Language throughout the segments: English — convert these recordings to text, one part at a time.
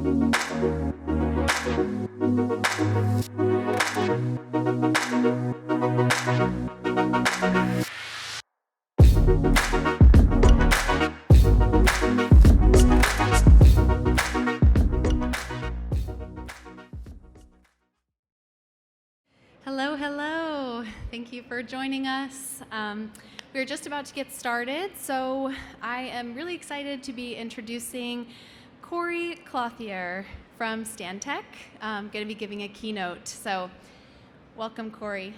Hello, hello. Thank you for joining us. We're just about to get started, so I am really excited to be introducing Clothier from Stantec. I'm going to be giving a keynote, so welcome, Corey.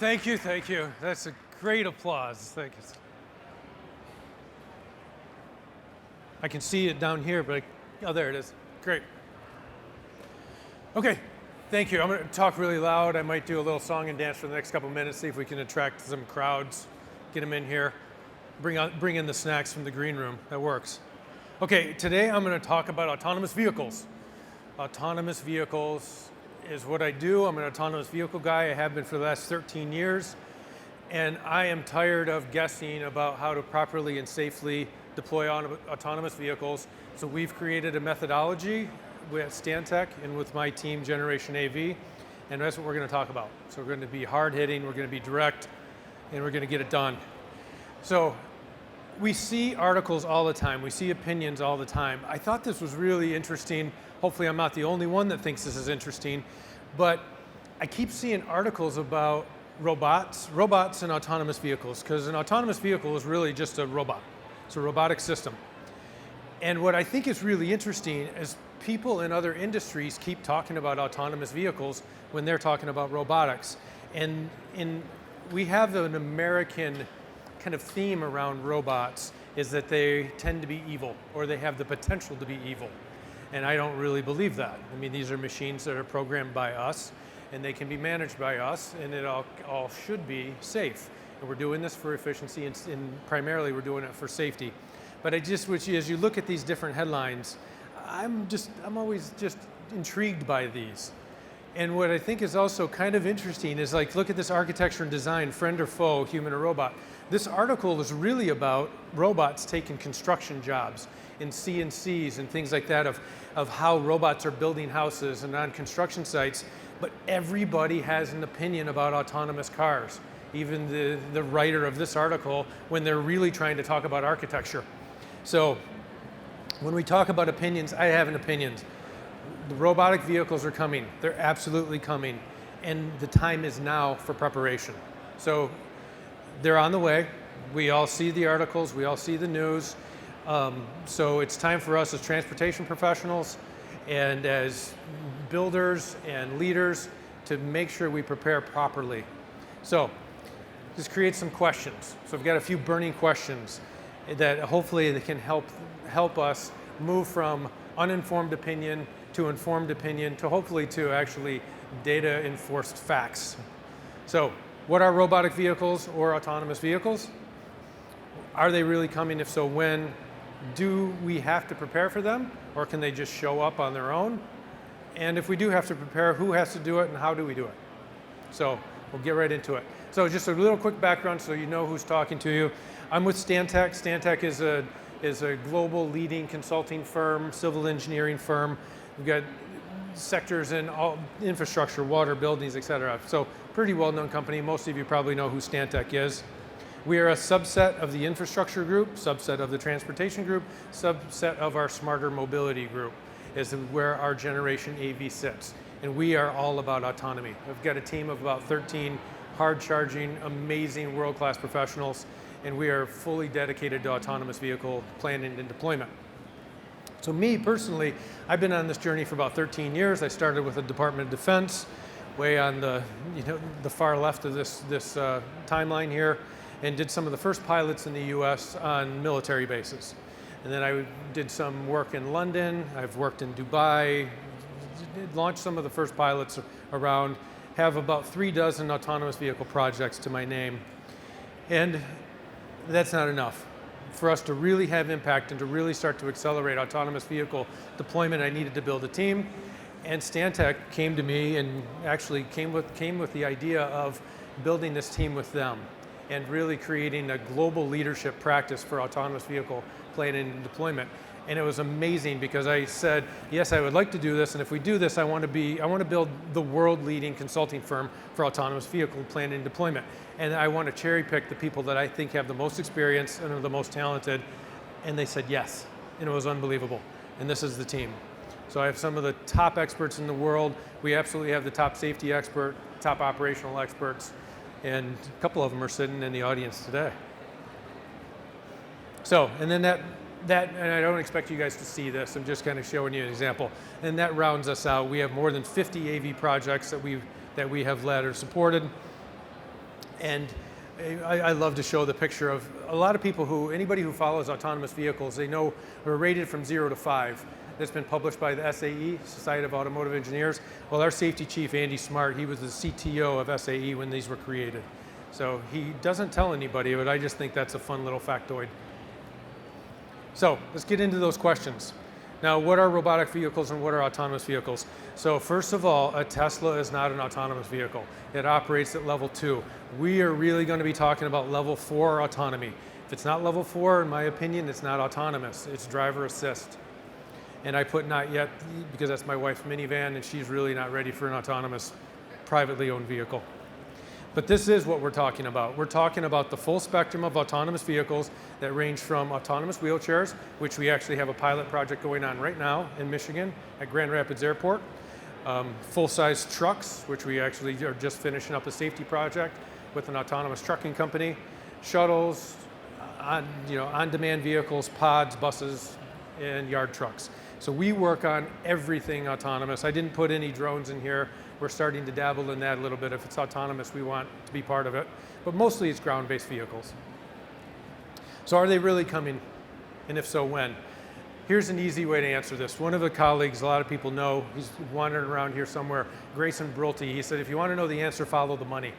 Thank you, thank you. That's a great applause. Thank you. I can see it down here, but oh, there it is. Great. Okay, thank you. I'm going to talk really loud. I might do a little song and dance for the next couple minutes, see if we can attract some crowds, get them in here, bring in the snacks from the green room. That works. Okay, today I'm going to talk about autonomous vehicles. Autonomous vehicles is what I do. I'm an autonomous vehicle guy. I have been for the last 13 years. And I am tired of guessing about how to properly and safely deploy autonomous vehicles. So we've created a methodology with Stantec and with my team, Generation AV, and that's what we're going to talk about. So we're going to be hard-hitting, we're going to be direct, and we're going to get it done. So we see articles all the time, we see opinions all the time. I thought this was really interesting. Hopefully I'm not the only one that thinks this is interesting, but I keep seeing articles about robots and autonomous vehicles, because an autonomous vehicle is really just a robot. It's a robotic system. And what I think is really interesting is people in other industries keep talking about autonomous vehicles when they're talking about robotics. And we have an American kind of theme around robots is that they tend to be evil, or they have the potential to be evil. And I don't really believe that. I mean, these are machines that are programmed by us, and they can be managed by us, and it all should be safe. And we're doing this for efficiency, and primarily we're doing it for safety. But as you look at these different headlines, I'm always just intrigued by these. And what I think is also kind of interesting is, like, look at this architecture and design, friend or foe, human or robot. This article is really about robots taking construction jobs in CNCs and things like that, of how robots are building houses and on construction sites. But everybody has an opinion about autonomous cars, even the writer of this article, when they're really trying to talk about architecture. So when we talk about opinions, I have an opinion. The robotic vehicles are coming. They're absolutely coming. And the time is now for preparation. So they're on the way. We all see the articles. We all see the news. So it's time for us as transportation professionals and as builders and leaders to make sure we prepare properly. So this creates some questions. So I've got a few burning questions that hopefully they can help us move from uninformed opinion to informed opinion to hopefully to actually data-enforced facts. So what are robotic vehicles or autonomous vehicles? Are they really coming? If so, when? Do we have to prepare for them, or can they just show up on their own? And if we do have to prepare, who has to do it and how do we do it? So we'll get right into it. So just a little quick background so you know who's talking to you. I'm with Stantec. Stantec is a global leading consulting firm, civil engineering firm. We've got sectors in all infrastructure, water, buildings, et cetera. So pretty well-known company. Most of you probably know who Stantec is. We are a subset of the infrastructure group, subset of the transportation group, subset of our smarter mobility group is where our Generation AV sits. And we are all about autonomy. We've got a team of about 13 hard-charging, amazing, world-class professionals, and we are fully dedicated to autonomous vehicle planning and deployment. So me, personally, I've been on this journey for about 13 years. I started with the Department of Defense, way on the far left of this timeline here, and did some of the first pilots in the US on military bases. And then I did some work in London, I've worked in Dubai, launched some of the first pilots around, have about 36 autonomous vehicle projects to my name. And that's not enough. For us to really have impact and to really start to accelerate autonomous vehicle deployment, I needed to build a team. And Stantec came to me and actually came with the idea of building this team with them. and really creating a global leadership practice for autonomous vehicle planning and deployment. And it was amazing because I said, yes, I would like to do this, and if we do this, I want to build the world-leading consulting firm for autonomous vehicle planning and deployment. And I want to cherry pick the people that I think have the most experience and are the most talented. And they said yes, and it was unbelievable. And this is the team. So I have some of the top experts in the world. We absolutely have the top safety expert, top operational experts, and a couple of them are sitting in the audience today. So, and then that, and I don't expect you guys to see this, I'm just kind of showing you an example. And that rounds us out. We have more than 50 AV projects that we have led or supported. And I love to show the picture of a lot of people anybody who follows autonomous vehicles, they know we're rated from 0 to 5. That's been published by the SAE, Society of Automotive Engineers. Well, our safety chief, Andy Smart, he was the CTO of SAE when these were created. So he doesn't tell anybody, but I just think that's a fun little factoid. So let's get into those questions. Now, what are robotic vehicles and what are autonomous vehicles? So first of all, a Tesla is not an autonomous vehicle. It operates at level 2. We are really going to be talking about level 4 autonomy. If it's not level 4, in my opinion, it's not autonomous. It's driver assist. And I put not yet because that's my wife's minivan and she's really not ready for an autonomous, privately owned vehicle. But this is what we're talking about. We're talking about the full spectrum of autonomous vehicles that range from autonomous wheelchairs, which we actually have a pilot project going on right now in Michigan at Grand Rapids Airport. Full-size trucks, which we actually are just finishing up a safety project with an autonomous trucking company. Shuttles, on-demand vehicles, pods, buses, and yard trucks. So we work on everything autonomous. I didn't put any drones in here. We're starting to dabble in that a little bit. If it's autonomous, we want to be part of it. But mostly it's ground-based vehicles. So are they really coming? And if so, when? Here's an easy way to answer this. One of the colleagues, a lot of people know, he's wandering around here somewhere, Grayson Brulte, he said, if you want to know the answer, follow the money.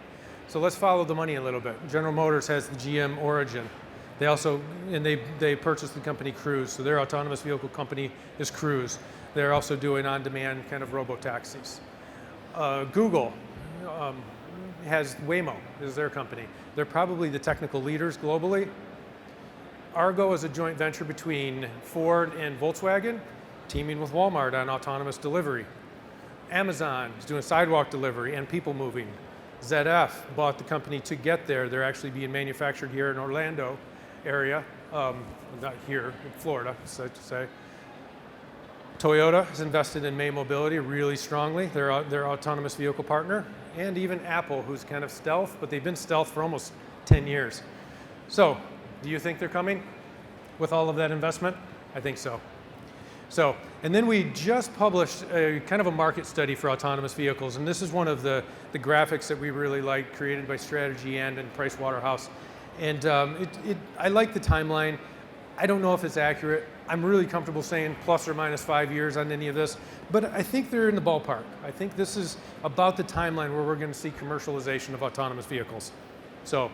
So let's follow the money a little bit. General Motors has the GM Origin. They also, and they purchased the company Cruise, so their autonomous vehicle company is Cruise. They're also doing on-demand kind of robo-taxis. Google has Waymo, is their company. They're probably the technical leaders globally. Argo is a joint venture between Ford and Volkswagen, teaming with Walmart on autonomous delivery. Amazon is doing sidewalk delivery and people moving. ZF bought the company to get there. They're actually being manufactured here in Orlando area, not here in Florida, so to say. Toyota has invested in May Mobility really strongly. They're their autonomous vehicle partner, and even Apple, who's kind of stealth, but they've been stealth for almost 10 years. So, do you think they're coming with all of that investment? I think so. So, and then we just published a kind of a market study for autonomous vehicles, and this is one of the graphics that we really like, created by Strategy and Price Waterhouse. And I like the timeline. I don't know if it's accurate. I'm really comfortable saying plus or minus 5 years on any of this, but I think they're in the ballpark. I think this is about the timeline where we're going to see commercialization of autonomous vehicles. So,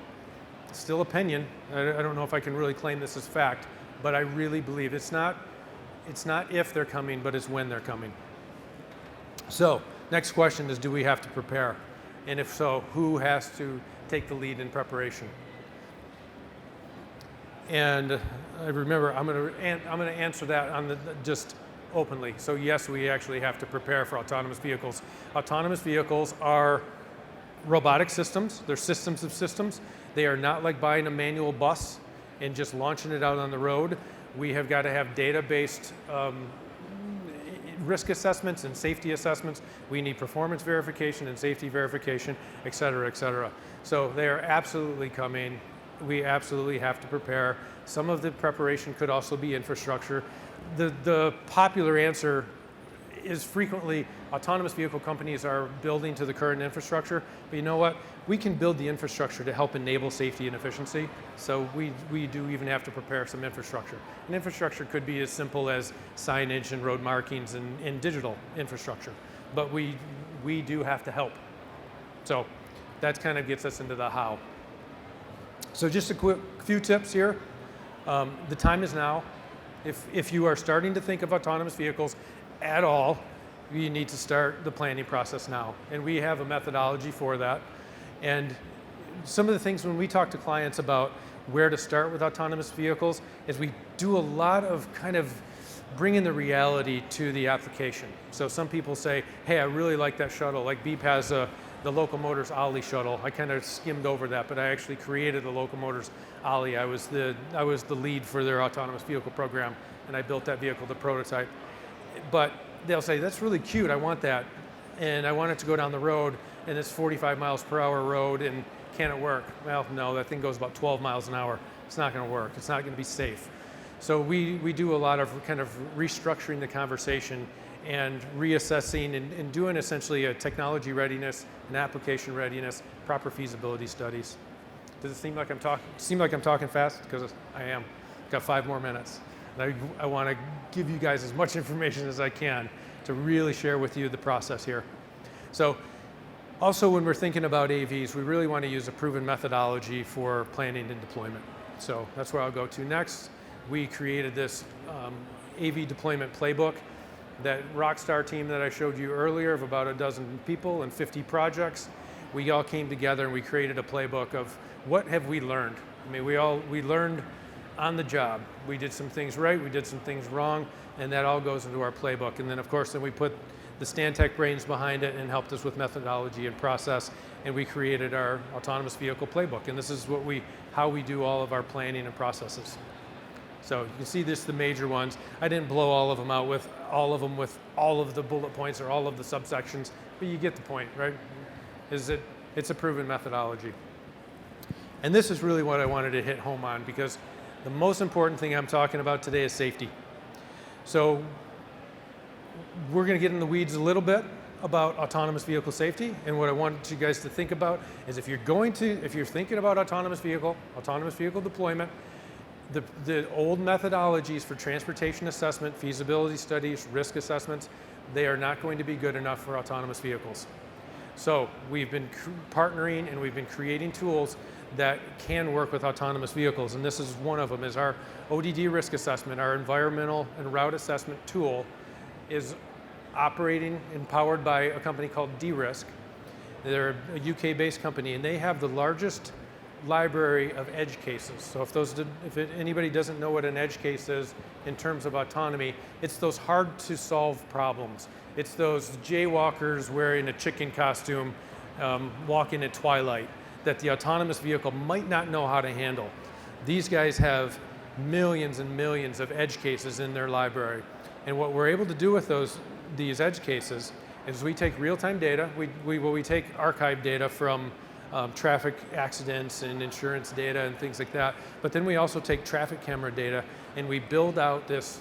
still opinion. I don't know if I can really claim this as fact, but I really believe it's not if they're coming, but it's when they're coming. So, next question is, do we have to prepare? And if so, who has to take the lead in preparation? And I remember I'm going to answer that just openly. So yes, we actually have to prepare for autonomous vehicles. Autonomous vehicles are robotic systems. They're systems of systems. They are not like buying a manual bus and just launching it out on the road. We have got to have data-based risk assessments and safety assessments. We need performance verification and safety verification, et cetera, et cetera. So they are absolutely coming. We absolutely have to prepare. Some of the preparation could also be infrastructure. The popular answer is frequently autonomous vehicle companies are building to the current infrastructure, but you know what? We can build the infrastructure to help enable safety and efficiency, so we do even have to prepare some infrastructure. And infrastructure could be as simple as signage and road markings and digital infrastructure, but we do have to help. So that kind of gets us into the how. So just a quick few tips here. The time is now. If you are starting to think of autonomous vehicles at all, you need to start the planning process now. And we have a methodology for that. And some of the things when we talk to clients about where to start with autonomous vehicles is we do a lot of kind of bringing the reality to the application. So some people say, hey, I really like that shuttle. Like Beep has the Locomotors Ollie shuttle. I kind of skimmed over that, but I actually created the Locomotors Ollie. I was the lead for their autonomous vehicle program, and I built that vehicle, the prototype. But they'll say, that's really cute, I want that. And I want it to go down the road, and it's 45 miles per hour road, and can it work? Well, no, that thing goes about 12 miles an hour. It's not gonna work, it's not gonna be safe. So we do a lot of kind of restructuring the conversation and reassessing and doing essentially a technology readiness, an application readiness, proper feasibility studies. Does it seem like I'm talking fast? Because I am. Got 5 more minutes. And I want to give you guys as much information as I can to really share with you the process here. So also when we're thinking about AVs, we really want to use a proven methodology for planning and deployment. So that's where I'll go to next. We created this AV deployment playbook. That Rockstar team that I showed you earlier of about a dozen people and 50 projects, we all came together and we created a playbook of what have we learned. I mean, we learned on the job. We did some things right, we did some things wrong, and that all goes into our playbook. And then of course, then we put the Stantec brains behind it and helped us with methodology and process, and we created our autonomous vehicle playbook. And this is how we do all of our planning and processes. So you can see this, the major ones. I didn't blow all of them out with all of the bullet points or all of the subsections, but you get the point, right? It's a proven methodology. And this is really what I wanted to hit home on, because the most important thing I'm talking about today is safety. So we're going to get in the weeds a little bit about autonomous vehicle safety, and what I want you guys to think about is if you're thinking about autonomous vehicle deployment, the old methodologies for transportation assessment, feasibility studies, risk assessments, they are not going to be good enough for autonomous vehicles. So we've been partnering and we've been creating tools that can work with autonomous vehicles, and this is one of them, is our ODD risk assessment, our environmental and route assessment tool is operating and powered by a company called D-Risk. They're a UK-based company, and they have the largest library of edge cases. So if anybody doesn't know what an edge case is in terms of autonomy, it's those hard to solve problems. It's those jaywalkers wearing a chicken costume walking at twilight that the autonomous vehicle might not know how to handle. These guys have millions and millions of edge cases in their library. And what we're able to do with these edge cases is we take real-time data, we take archive data from traffic accidents and insurance data and things like that. But then we also take traffic camera data and we build out this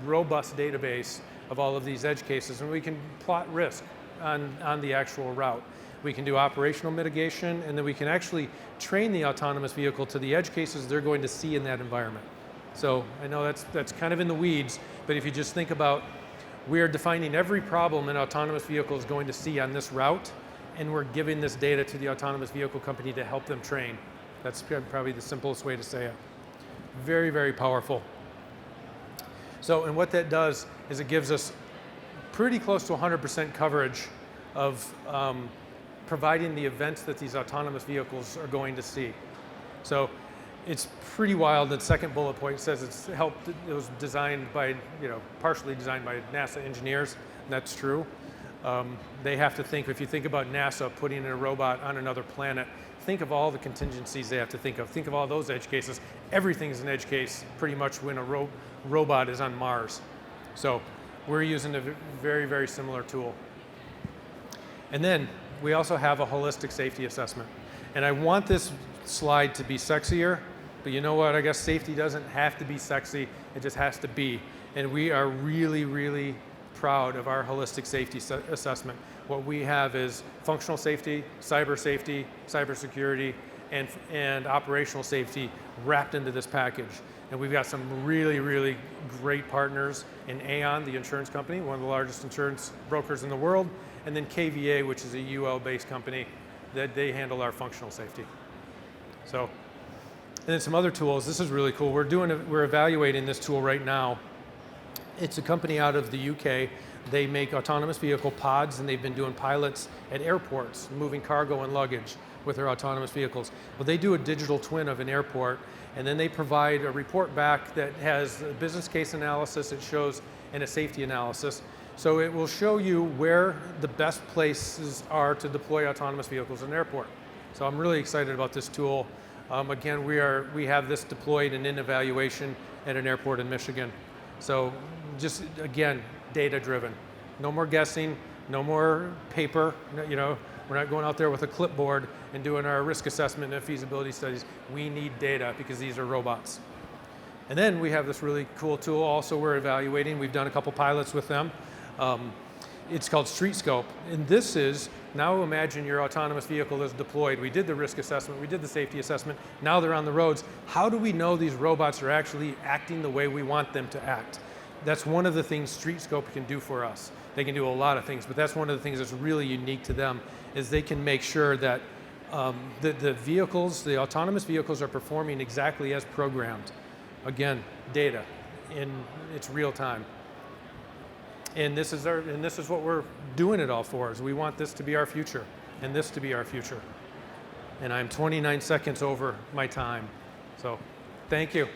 robust database of all of these edge cases, and we can plot risk on the actual route. We can do operational mitigation, and then we can actually train the autonomous vehicle to the edge cases they're going to see in that environment. So I know that's kind of in the weeds, but if you just think about, we are defining every problem an autonomous vehicle is going to see on this route, and we're giving this data to the autonomous vehicle company to help them train. That's probably the simplest way to say it. Very, very powerful. So, and what that does is it gives us pretty close to 100% coverage of providing the events that these autonomous vehicles are going to see. So it's pretty wild. The second bullet point says it was designed by, partially designed by NASA engineers, and that's true. They have to think, if you think about NASA putting a robot on another planet, think of all the contingencies they have to think of. Think of all those edge cases. Everything's an edge case pretty much when a robot is on Mars. So we're using a very, very similar tool. And then we also have a holistic safety assessment. And I want this slide to be sexier, but you know what? I guess safety doesn't have to be sexy. It just has to be. And we are really, really proud of our holistic safety assessment. What we have is functional safety, cybersecurity, and operational safety wrapped into this package. And we've got some really, really great partners in Aon, the insurance company, one of the largest insurance brokers in the world, and then KVA, which is a UL-based company, that they handle our functional safety. So, and then some other tools. This is really cool. We're evaluating this tool right now. It's a company out of the UK. They make autonomous vehicle pods, and they've been doing pilots at airports, moving cargo and luggage. with their autonomous vehicles. Well, they do a digital twin of an airport, and then they provide a report back that has a business case analysis it shows and a safety analysis. So it will show you where the best places are to deploy autonomous vehicles in an airport. So I'm really excited about this tool. Again, we have this deployed and in evaluation at an airport in Michigan. So just, again, data-driven. No more guessing, no more paper. You know, we're not going out there with a clipboard and doing our risk assessment and feasibility studies. We need data because these are robots. And then we have this really cool tool also we're evaluating. We've done a couple pilots with them. It's called Street Scope. And this is, now imagine your autonomous vehicle is deployed. We did the risk assessment, we did the safety assessment, now they're on the roads. How do we know these robots are actually acting the way we want them to act? That's one of the things Street Scope can do for us. They can do a lot of things, but that's one of the things that's really unique to them, is they can make sure that the vehicles, the autonomous vehicles are performing exactly as programmed. Again, data, and it's real time. And this is what we're doing it all for, is we want this to be our future, and this to be our future. And I'm 29 seconds over my time. So, thank you.